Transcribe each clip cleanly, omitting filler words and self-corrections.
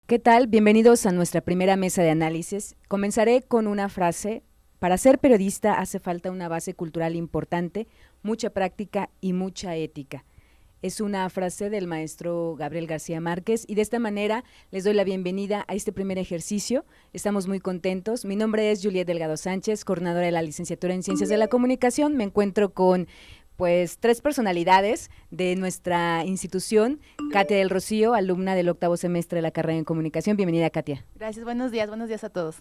¿Qué tal? Bienvenidos a nuestra primera mesa de análisis. Comenzaré con una frase. Para ser periodista hace falta una base cultural importante, mucha práctica y mucha ética. Es una frase del maestro Gabriel García Márquez y de esta manera les doy la bienvenida a este primer ejercicio. Estamos muy contentos. Mi nombre es Juliet Delgado Sánchez, coordinadora de la licenciatura en Ciencias de la Comunicación. Me encuentro con tres personalidades de nuestra institución. Katia del Rocío, alumna del 8º semestre de la carrera en Comunicación. Bienvenida, Katia. Gracias, buenos días a todos.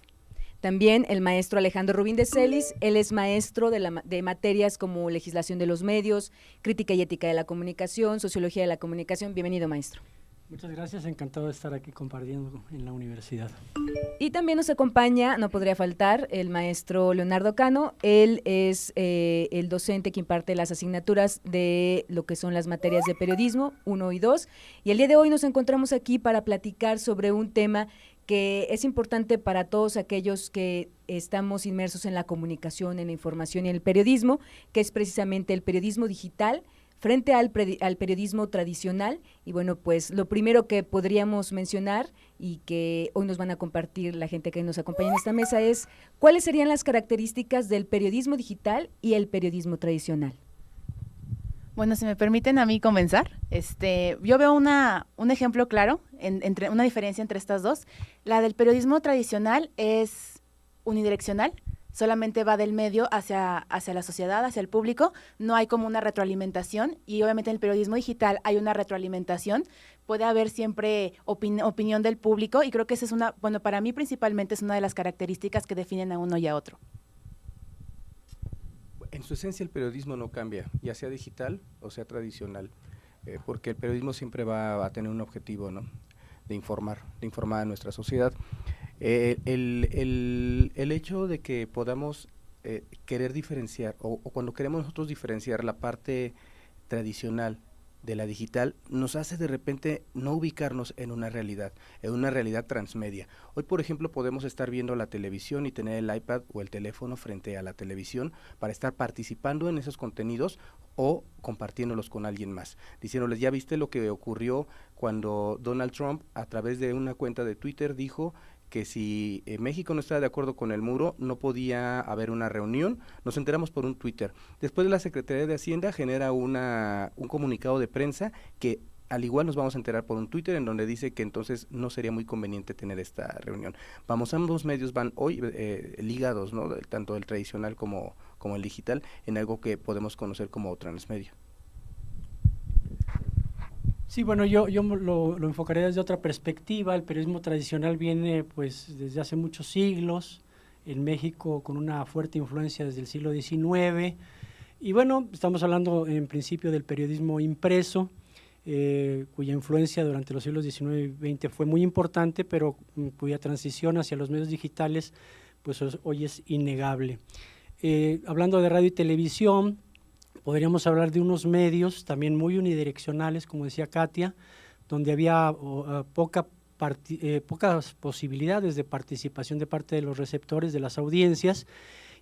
También el maestro Alejandro Rubín de Celis, él es maestro de materias como legislación de los medios, crítica y ética de la comunicación, sociología de la comunicación. Bienvenido, maestro. Muchas gracias, encantado de estar aquí compartiendo en la universidad. Y también nos acompaña, no podría faltar, el maestro Leonardo Cano. Él es el docente que imparte las asignaturas de lo que son las materias de periodismo 1 y 2. Y el día de hoy nos encontramos aquí para platicar sobre un tema que es importante para todos aquellos que estamos inmersos en la comunicación, en la información y en el periodismo, que es precisamente el periodismo digital frente al periodismo tradicional. Y bueno, pues lo primero que podríamos mencionar y que hoy nos van a compartir la gente que nos acompaña en esta mesa es cuáles serían las características del periodismo digital y el periodismo tradicional. Bueno, si me permiten a mí comenzar, yo veo un ejemplo claro, entre una diferencia entre estas dos. La del periodismo tradicional es unidireccional, solamente va del medio hacia la sociedad, hacia el público, no hay como una retroalimentación, y obviamente en el periodismo digital hay una retroalimentación, puede haber siempre opinión del público, y creo que esa es para mí principalmente es una de las características que definen a uno y a otro. En su esencia el periodismo no cambia, ya sea digital o sea tradicional, porque el periodismo siempre va a tener un objetivo, ¿no?, de informar a nuestra sociedad. El hecho de que podamos querer diferenciar, o cuando queremos nosotros diferenciar la parte tradicional de la digital, nos hace de repente no ubicarnos en una realidad transmedia. Hoy, por ejemplo, podemos estar viendo la televisión y tener el iPad o el teléfono frente a la televisión para estar participando en esos contenidos o compartiéndolos con alguien más, diciéndoles, ¿ya viste lo que ocurrió cuando Donald Trump a través de una cuenta de Twitter dijo que si México no estaba de acuerdo con el muro, no podía haber una reunión? Nos enteramos por un Twitter. Después la Secretaría de Hacienda genera un comunicado de prensa que al igual nos vamos a enterar por un Twitter en donde dice que entonces no sería muy conveniente tener esta reunión. Ambos medios van hoy ligados, ¿no?, tanto el tradicional como el digital, en algo que podemos conocer como transmedia. Sí, bueno, yo lo enfocaría desde otra perspectiva. El periodismo tradicional viene pues desde hace muchos siglos, en México con una fuerte influencia desde el siglo XIX, y bueno, estamos hablando en principio del periodismo impreso, cuya influencia durante los siglos XIX y XX fue muy importante, pero cuya transición hacia los medios digitales pues hoy es innegable. Hablando de radio y televisión, podríamos hablar de unos medios también muy unidireccionales, como decía Katia, donde había pocas posibilidades de participación de parte de los receptores, de las audiencias,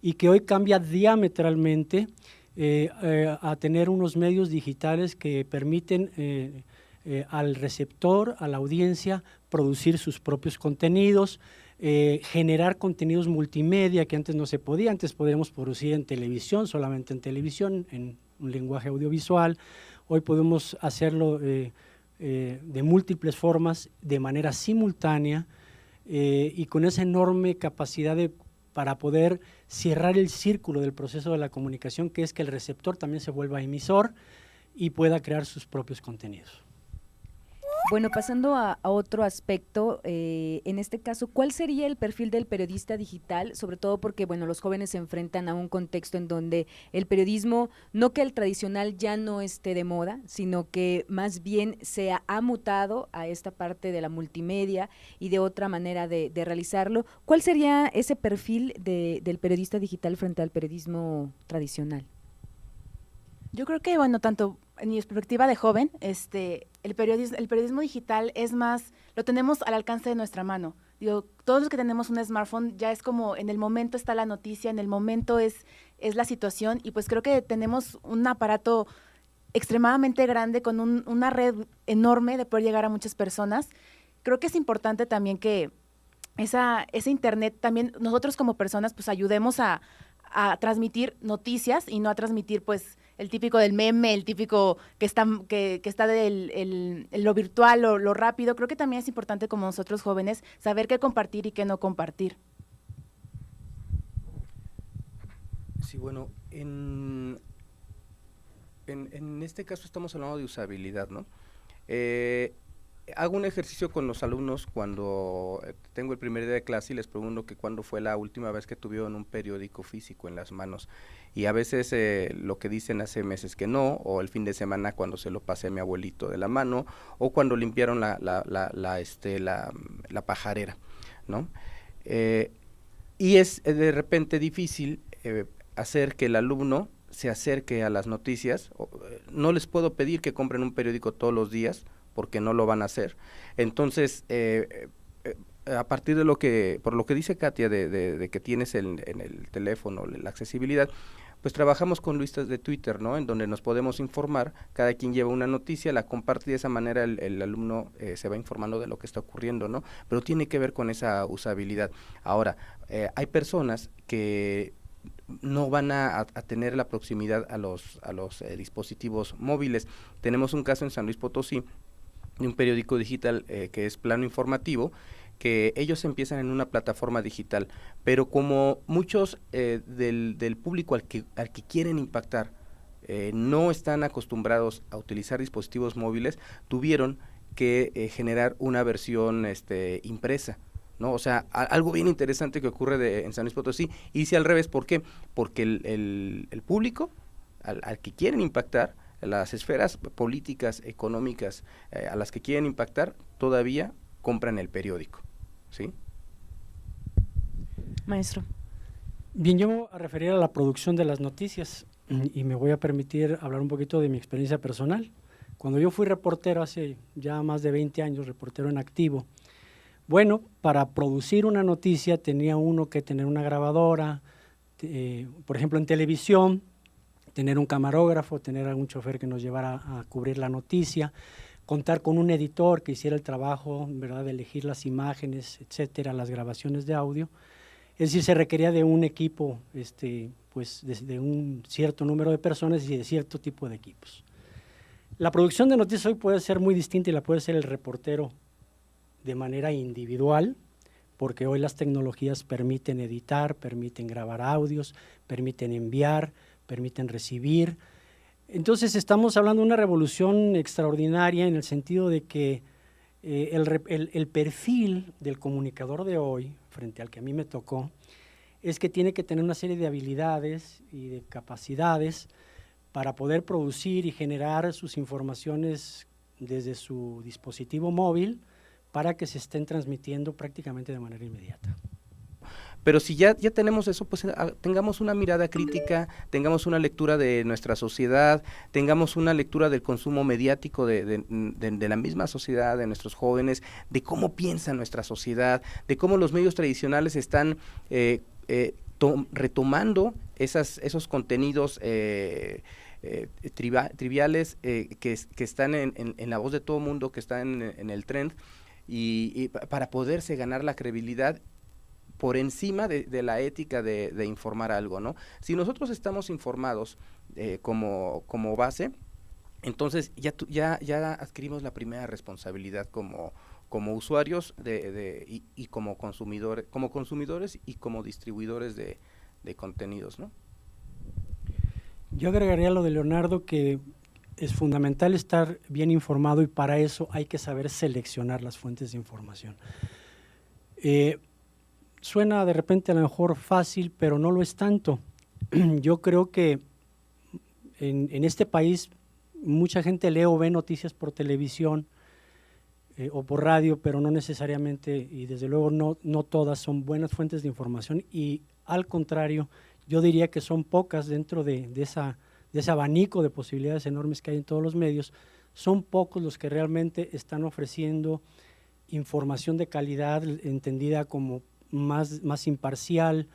y que hoy cambia diametralmente a tener unos medios digitales que permiten al receptor, a la audiencia, producir sus propios contenidos, generar contenidos multimedia que antes no se podía. Antes podíamos producir en televisión, solamente en televisión, en un lenguaje audiovisual. Hoy podemos hacerlo de múltiples formas, de manera simultánea, y con esa enorme capacidad para poder cerrar el círculo del proceso de la comunicación, que es que el receptor también se vuelva emisor y pueda crear sus propios contenidos. Bueno, pasando a otro aspecto, en este caso, ¿cuál sería el perfil del periodista digital? Sobre todo porque, bueno, los jóvenes se enfrentan a un contexto en donde el periodismo, no que el tradicional ya no esté de moda, sino que más bien se ha mutado a esta parte de la multimedia y de otra manera de realizarlo. ¿Cuál sería ese perfil del periodista digital frente al periodismo tradicional? Yo creo que, bueno, tanto en mi perspectiva de joven, el periodismo digital es más, lo tenemos al alcance de nuestra mano. Digo, todos los que tenemos un smartphone ya es como en el momento está la noticia, en el momento es la situación, y pues creo que tenemos un aparato extremadamente grande con una red enorme de poder llegar a muchas personas, creo que es importante también que ese internet también nosotros como personas pues ayudemos a transmitir noticias y no a transmitir pues el típico del meme, el típico que está lo virtual, lo rápido. Creo que también es importante como nosotros jóvenes saber qué compartir y qué no compartir. Sí, bueno, en este caso estamos hablando de usabilidad, ¿no? Hago un ejercicio con los alumnos cuando tengo el primer día de clase y les pregunto que cuándo fue la última vez que tuvieron un periódico físico en las manos. Y a veces lo que dicen hace meses que no, o el fin de semana cuando se lo pasé a mi abuelito de la mano, o cuando limpiaron la pajarera, ¿no? Y es de repente difícil hacer que el alumno se acerque a las noticias. No les puedo pedir que compren un periódico todos los días, porque no lo van a hacer. Entonces, a partir de por lo que dice Katia, de que tienes en el teléfono la accesibilidad, pues trabajamos con listas de Twitter, ¿no? En donde nos podemos informar, cada quien lleva una noticia, la comparte y de esa manera el alumno se va informando de lo que está ocurriendo, ¿no? Pero tiene que ver con esa usabilidad. Ahora, hay personas que no van a tener la proximidad a los dispositivos móviles. Tenemos un caso en San Luis Potosí, de un periódico digital que es Plano Informativo, que ellos empiezan en una plataforma digital, pero como muchos del público al que quieren impactar no están acostumbrados a utilizar dispositivos móviles, tuvieron que generar una versión impresa, ¿no? O sea, algo bien interesante que ocurre en San Luis Potosí, y dice al revés. ¿Por qué? Porque el público al que quieren impactar, las esferas políticas, económicas a las que quieren impactar, todavía compran el periódico, ¿sí? Maestro. Bien, yo me voy a referir a la producción de las noticias y me voy a permitir hablar un poquito de mi experiencia personal. Cuando yo fui reportero hace ya más de 20 años, reportero en activo, bueno, para producir una noticia tenía uno que tener una grabadora, por ejemplo en televisión, tener un camarógrafo, tener algún chofer que nos llevara a cubrir la noticia, contar con un editor que hiciera el trabajo, ¿verdad?, de elegir las imágenes, etcétera, las grabaciones de audio. Es decir, se requería de un equipo, pues de un cierto número de personas y de cierto tipo de equipos. La producción de noticias hoy puede ser muy distinta y la puede hacer el reportero de manera individual, porque hoy las tecnologías permiten editar, permiten grabar audios, permiten enviar, permiten recibir. Entonces estamos hablando de una revolución extraordinaria en el sentido de que el perfil del comunicador de hoy, frente al que a mí me tocó, es que tiene que tener una serie de habilidades y de capacidades para poder producir y generar sus informaciones desde su dispositivo móvil para que se estén transmitiendo prácticamente de manera inmediata. Pero si ya tenemos eso, pues tengamos una mirada crítica, tengamos una lectura de nuestra sociedad, tengamos una lectura del consumo mediático de la misma sociedad, de nuestros jóvenes, de cómo piensa nuestra sociedad, de cómo los medios tradicionales están retomando esos contenidos triviales que están en la voz de todo mundo, que están en el trend, y para poderse ganar la credibilidad por encima de la ética de informar algo, ¿no? Si nosotros estamos informados como base, entonces ya adquirimos la primera responsabilidad como usuarios y como consumidores y como distribuidores de contenidos, ¿no? Yo agregaría lo de Leonardo, que es fundamental estar bien informado y para eso hay que saber seleccionar las fuentes de información. Suena de repente a lo mejor fácil, pero no lo es tanto. Yo creo que en este país mucha gente lee o ve noticias por televisión o por radio, pero no necesariamente, y desde luego no todas son buenas fuentes de información, y al contrario, yo diría que son pocas dentro de ese abanico de posibilidades enormes que hay en todos los medios. Son pocos los que realmente están ofreciendo información de calidad, entendida como más imparcial,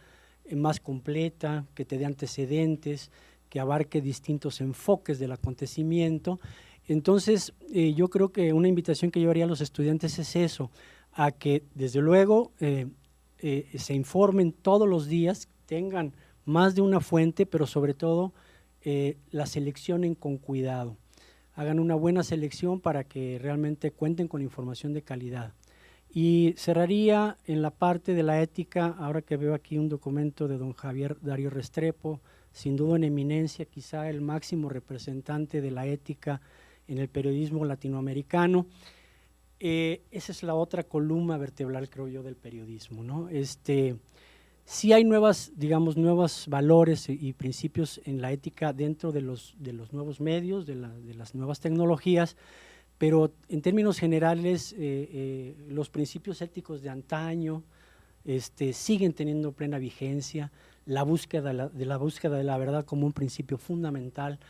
más completa, que te dé antecedentes, que abarque distintos enfoques del acontecimiento Entonces, yo creo que una invitación que yo haría a los estudiantes es eso, a que desde luego se informen todos los días, tengan más de una fuente, pero sobre todo la seleccionen con cuidado. Hagan una buena selección para que realmente cuenten con información de calidad. Y cerraría en la parte de la ética, ahora que veo aquí un documento de don Javier Darío Restrepo, sin duda en eminencia, quizá el máximo representante de la ética en el periodismo latinoamericano. Esa es la otra columna vertebral, creo yo, del periodismo, ¿no? Sí hay nuevos valores y principios en la ética dentro de los nuevos medios, de las nuevas tecnologías, pero en términos generales los principios éticos de antaño siguen teniendo plena vigencia, la búsqueda de la verdad como un principio fundamental.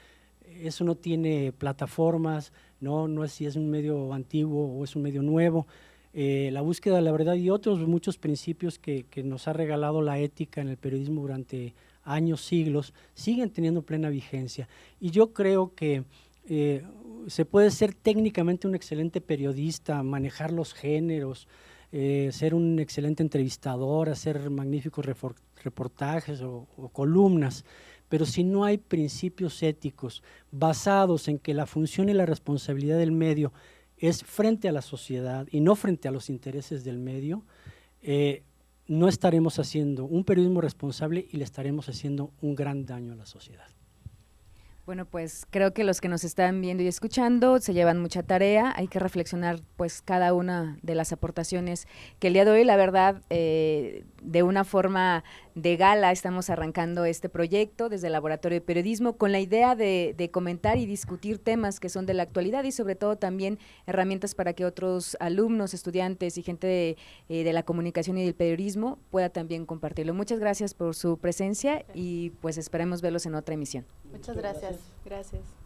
Eso no tiene plataformas, no es si es un medio antiguo o es un medio nuevo. La búsqueda de la verdad y otros muchos principios que nos ha regalado la ética en el periodismo durante años, siglos, siguen teniendo plena vigencia. Y yo creo que se puede ser técnicamente un excelente periodista, manejar los géneros, ser un excelente entrevistador, hacer magníficos reportajes o columnas, pero si no hay principios éticos basados en que la función y la responsabilidad del medio es frente a la sociedad y no frente a los intereses del medio, no estaremos haciendo un periodismo responsable y le estaremos haciendo un gran daño a la sociedad. Bueno, pues creo que los que nos están viendo y escuchando se llevan mucha tarea, hay que reflexionar pues cada una de las aportaciones que el día de hoy, la verdad, de una forma de gala estamos arrancando este proyecto desde el Laboratorio de Periodismo con la idea de comentar y discutir temas que son de la actualidad y sobre todo también herramientas para que otros alumnos, estudiantes y gente de la comunicación y del periodismo pueda también compartirlo. Muchas gracias por su presencia y pues esperemos verlos en otra emisión. Muchas gracias. Gracias.